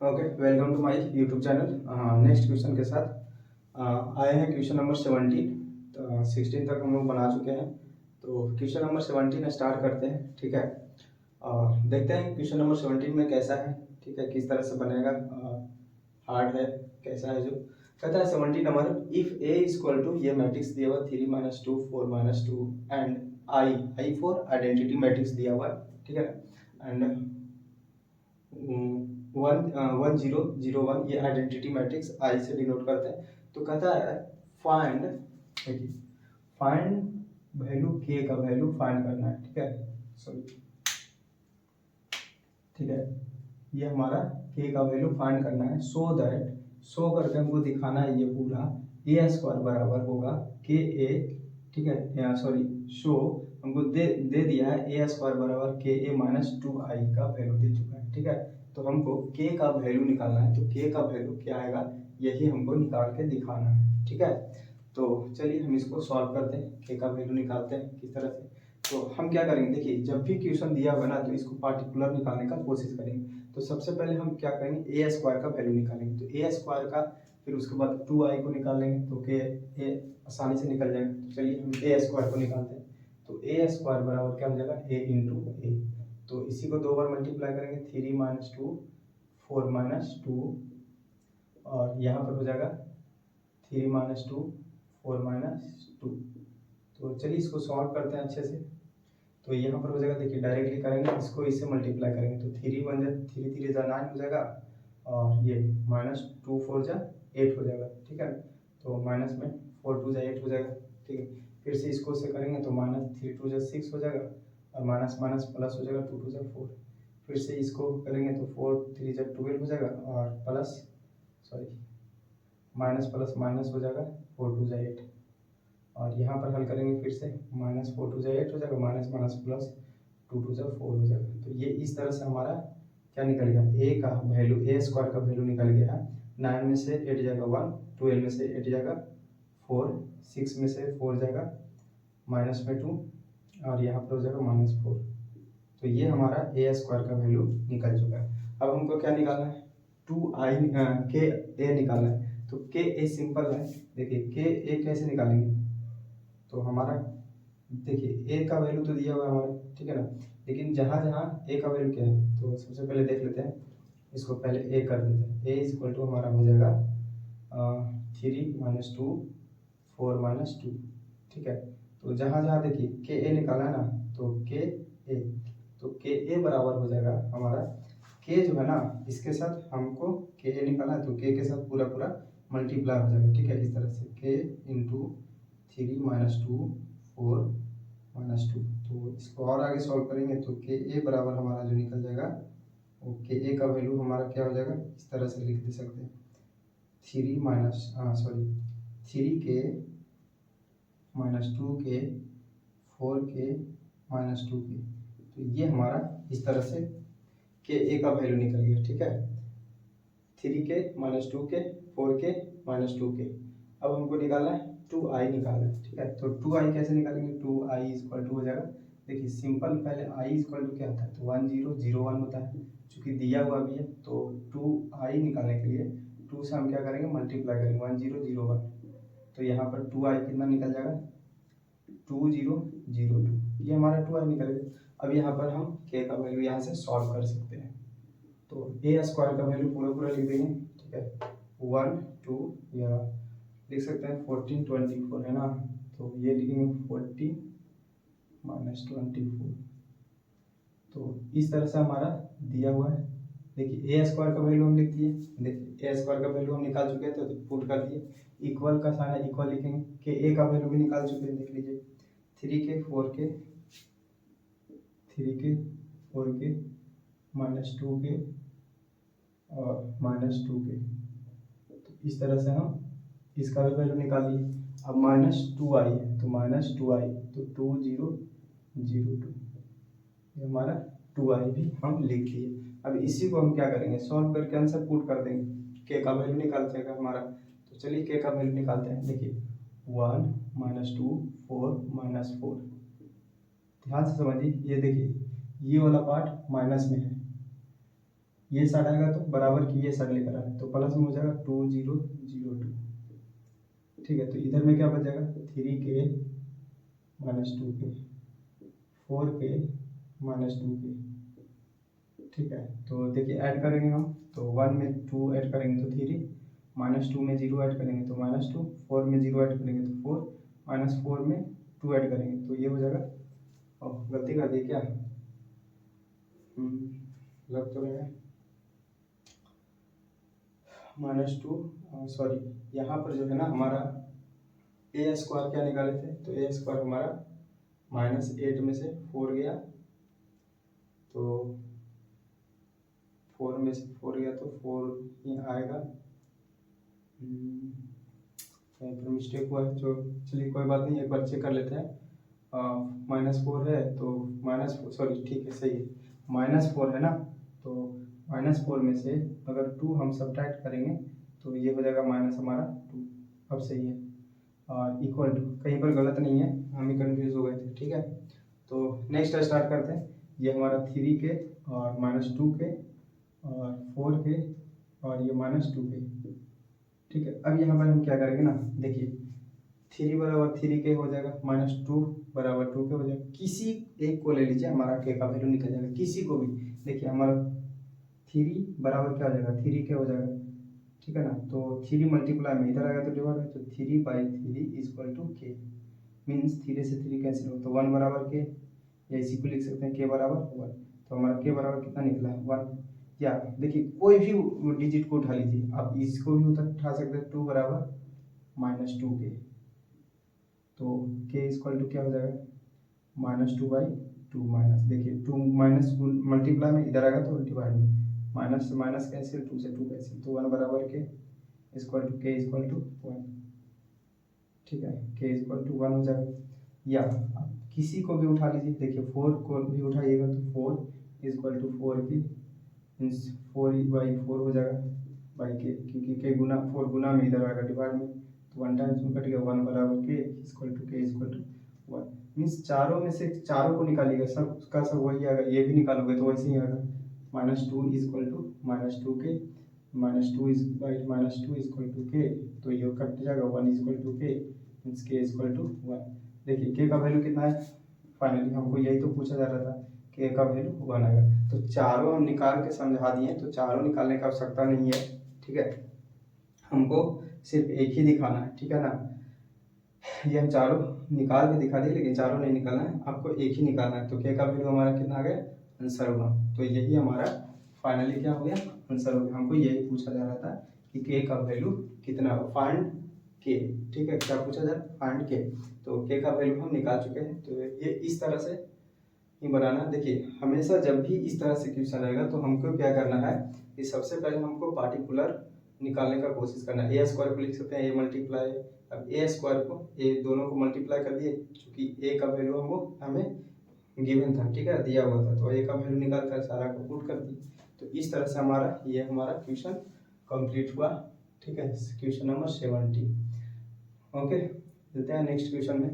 Okay, welcome to my YouTube channel. Next question के साथ आए हैं क्वेश्चन नंबर 17। तो 16 तक हम लोग बना चुके हैं। तो क्वेश्चन नंबर 17 स्टार्ट करते हैं। ठीक है, देखते हैं क्वेश्चन नंबर 17 में कैसा है। ठीक है, किस तरह से बनेगा, हार्ड है कैसा है। जो कहता है 17 number, if A is equal to, ये मैट्रिक्स दिया हुआ 3 - 2 4 - 2 and I for identity matrix दिया हुआ है। ठीक है, एंड 1 0 0 1 ये आइडेंटिटी मैट्रिक्स आई से डिनोट करते हैं। तो कहता है फाइंड, देखिए फाइंड वैल्यू के का वैल्यू फाइंड करना है। ठीक है, सॉरी, ठीक है, ये हमारा के का वैल्यू फाइंड करना है। सो दैट, शो करके हमको दिखाना है ये पूरा ए स्क्वायर बराबर होगा के ए। ठीक है, सॉरी, शो हमको दे दिया है ए स्क्वायर बराबर के ए -2i का वैल्यू दे चुका है। ठीक है, तो हमको के का वैल्यू निकालना है। तो के का वैल्यू क्या आएगा, यही हमको निकाल के दिखाना है। ठीक है, तो चलिए हम इसको सॉल्व करते हैं, के का वैल्यू निकालते हैं किस तरह से। तो हम क्या करेंगे, देखिए जब भी क्वेश्चन दिया होगा ना तो इसको पार्टिकुलर निकालने का कोशिश करेंगे। तो सबसे पहले हम क्या करेंगे, ए स्क्वायर का वैल्यू निकालेंगे। तो ए स्क्वायर का, फिर उसके बाद 2i को निकालेंगे तो के ए आसानी से निकल जाएगा। तो चलिए हम ए स्क्वायर को निकालते हैं। तो ए स्क्वायर बराबर क्या हो जाएगा, ए इंटू ए। तो इसी को 2 बार मल्टीप्लाई करेंगे, 3 - 2 4 - 2, और यहाँ पर हो जाएगा 3 - 2 4 - 2। तो चलिए इसको सॉल्व करते हैं अच्छे से। तो यहाँ पर हो जाएगा, देखिए डायरेक्टली करेंगे, इसको इससे मल्टीप्लाई करेंगे तो 3 बन जाए, 3 3 जा 9 हो जाएगा, और ये -2 4 जा 8 हो जाएगा। ठीक है, तो माइनस में 4 2 जा 8 हो जाएगा। ठीक है, फिर से इसको से करेंगे तो -3 2 जा 6 हो जाएगा, और माइनस माइनस प्लस हो जाएगा, 2 2 जा 4। फिर से इसको करेंगे तो 4 3 जा 12 हो जाएगा, और plus, sorry, minus plus minus हो जाएगा, 4 2 जा 8। और यहाँ पर हल करेंगे फिर से, -4 2 जा 8 हो जाएगा, माइनस माइनस प्लस 2 2 जा 4 हो जाएगा। तो ये इस तरह से हमारा क्या निकल गया, ए का वैल्यू, ए स्क्वायर का वैल्यू निकल गया है। 9 में से 8 जाएगा 1, 12 में से 8 जाएगा 4, 6 में से 4 जाएगा माइनस में 2, और यहाँ पर हो जाएगा -4। तो ये हमारा ए स्क्वायर का वैल्यू निकल चुका है। अब हमको क्या निकालना है, 2i के ए निकालना है। तो के ए सिंपल है, देखिए के ए कैसे निकालेंगे। तो हमारा देखिए ए का वैल्यू तो दिया हुआ है हमारा, ठीक है ना, लेकिन जहाँ जहाँ ए का वैल्यू क्या है तो सबसे पहले देख लेते हैं। इसको पहले ए कर देते हैं। ए इज इक्वल टू हमारा हो जाएगा 3 - 2 4 - 2। ठीक है, तो जहाँ जहाँ देखिए के ए निकाला है ना, तो के ए, तो के ए बराबर हो जाएगा हमारा, के जो है ना इसके साथ हमको के ए निकाला है, तो के साथ पूरा पूरा मल्टीप्लाई हो जाएगा। ठीक है, इस तरह से के इंटू 3 - 2 4 - 2। तो इसको और आगे सॉल्व करेंगे तो के ए बराबर हमारा जो निकल जाएगा, वो के ए का वैल्यू हमारा क्या हो जाएगा, इस तरह से लिख दे सकते हैं, 3 के -2 के 4 के -2 के। तो ये हमारा इस तरह से के ए का वैल्यू निकल गया। ठीक है, 3 के -2 के 4 के -2 के। अब हमको निकालना है 2i निकालना है। ठीक है, तो 2i कैसे निकालेंगे, 2i इक्वल टू हो जाएगा, देखिए सिंपल, पहले i इक्वल टू क्या होता है, तो 1 0 0 1 होता है। चूंकि दिया हुआ भी है तो 2i निकालने के लिए 2 से हम क्या करेंगे, मल्टीप्लाई करेंगे, 1 0 0 1। तो यहाँ पर 2i कितना निकल जाएगा, 2 0 0 2, ये हमारा 2i निकलेगा। अब यहाँ पर हम k का वैल्यू यहाँ से सॉल्व कर सकते हैं। तो ए स्क्वायर का वैल्यू पूरा पूरा लिख देंगे। ठीक है, 1 2, या लिख सकते हैं 14 24 है ना, तो ये लिखेंगे 40 - 24। तो इस तरह से हमारा दिया हुआ है। देखिए ए स्क्वायर का वैल्यू हम लिख दिए, देखिए ए स्क्वायर का वैल्यू हम निकाल चुके हैं, तो पुट कर दिए। इक्वल का साइन है, इक्वल लिखेंगे, कि ए का वैल्यू भी निकाल चुके हैं, देख लीजिए 3 के 4 के 3 के 4 के -2 के और -2 के। तो इस तरह से हम इसका भी वैल्यू निकालिए। अब -2i है तो -2i, तो 2 0 0 2, ये हमारा 2i भी हम लिख लिए। अब इसी को हम क्या करेंगे, सॉल्व करके आंसर पुट कर देंगे, के का वैल्यू निकाल जाएगा हमारा। तो चलिए के का वैल्यू निकालते हैं। देखिए 1 - 2 4 - 4, ध्यान से समझिए, ये देखिए ये वाला पार्ट माइनस में है, ये साइड आएगा तो बराबर की ये साइड लेकर आना, तो प्लस में हो जाएगा 2002। ठीक है, तो इधर में क्या बच जाएगा 3k minus 2k, 4k minus 2k। ठीक है, तो देखिए ऐड करेंगे हम, तो 1 में 2 ऐड करेंगे तो 3, -2 में 0 ऐड करेंगे तो -2, 4 में 0 ऐड करेंगे तो 4, -4 में 2 ऐड करेंगे तो ये हो जाएगा। और गलती कर दी क्या? लग तो रहा है -2, सॉरी यहाँ पर जो है ना हमारा ए स्क्वायर क्या निकाले थे, तो ए स्क्वायर हमारा -8 में से 4 गया, तो 4 में से 4 गया तो 4 ही आएगा। कहीं पर मिस्टेक हुआ है, जो चलिए कोई बात नहीं, एक बार चेक कर लेते हैं। -4 है तो सॉरी ठीक है सही है, -4 है ना, तो -4 में से अगर 2 हम सब्ट्रैक्ट करेंगे तो ये हो जाएगा माइनस हमारा 2। अब सही है, और इक्वल टू कहीं पर गलत नहीं है, हम ही कन्फ्यूज हो गए थे। ठीक है, तो नेक्स्ट स्टार्ट करते हैं। ये हमारा 3k और -2k और 4k और ये -2k। ठीक है, अब यहाँ पर हम क्या करेंगे ना, देखिए 3 बराबर 3k हो जाएगा, -2 बराबर 2k हो जाएगा। किसी एक को ले लीजिए, हमारा k का वैल्यू निकल जाएगा, किसी को भी। देखिए हमारा 3 बराबर क्या हो जाएगा 3k हो जाएगा। ठीक है ना, तो 3 मल्टीप्लाई में इधर आएगा तो डिवाइड है, तो 3/3 इक्वल टू k, मीन्स 3 से 3 कैंसिल हो तो 1 बराबर k, या इसी को लिख सकते हैं k बराबर 1। तो हमारा k बराबर कितना निकला 1। या देखिए कोई भी डिजिट को उठा लीजिए, आप इसको भी उठा सकते हैं, 2 बराबर -2k, तो k इक्वल टू क्या हो जाएगा -2/2 माइनस, देखिए 2 माइनस मल्टीप्लाई में इधर आएगा तो डिवाइड में, माइनस से माइनस कैंसिल, 2 से 2 कैंसिल, तो 1 बराबर k equal to k equal to 1। ठीक है, k इक्वल टू 1 हो जाएगा। या आप किसी को भी उठा लीजिए, देखिए 4 को भी उठाइएगा तो 4 इक्वल टू 4k, मीन्स 4/4 हो जाएगा बाई के, क्योंकि k गुना 4 गुना में इधर आएगा डिवाइड में, तो 1 टाइम्स में कट गया, 1 बराबर k इक्वल टू 1। मीन्स चारों में से चारों को निकालिएगा, सब का सब वही आएगा, ये भी निकालोगे तो वैसे ही आएगा, -2 equal to -2k, -2 equal to k, तो ये कट जाएगा, 1 equal to k, means k equal to 1। देखिए k का वैल्यू कितना है, फाइनली हमको यही तो पूछा जा रहा था, k का वैल्यू 1 आएगा। तो चारों हम निकाल के समझा दिए, तो चारों निकालने की आवश्यकता नहीं है। ठीक है, हमको सिर्फ एक ही दिखाना है। ठीक है ना, ये हम चारों निकाल के दिखा दिए, लेकिन चारों नहीं निकालना है, आपको एक ही निकालना है। तो k का वैल्यू हमारा कितना आ गया, आंसर हुआ। तो यही हमारा फाइनली क्या हो गया, आंसर हो गया। हमको यही पूछा जा रहा था कि k का वैल्यू कितना हो, फाइंड k। ठीक है, क्या पूछा जाए, फाइंड k। तो k का वैल्यू हम निकाल चुके हैं। तो ये इस तरह से ही बनाना। देखिए हमेशा जब भी इस तरह से क्वेश्चन आएगा तो हमको क्या करना है कि सबसे पहले हमको पार्टिकुलर निकालने का कोशिश करना है। ए स्क्वायर को लिख सकते हैं a मल्टीप्लाई, अब ए स्क्वायर को ए दोनों को मल्टीप्लाई कर दिए, क्योंकि ए का वैल्यू हमको हमें गिवन था, ठीक है, दिया हुआ था, तो ए का वैल्यू निकाल कर सारा को पुट कर दी। तो इस तरह से हमारा क्वेश्चन कंप्लीट हुआ। ठीक है, क्वेश्चन नंबर 70। ओके, मिलते हैं नेक्स्ट क्वेश्चन में।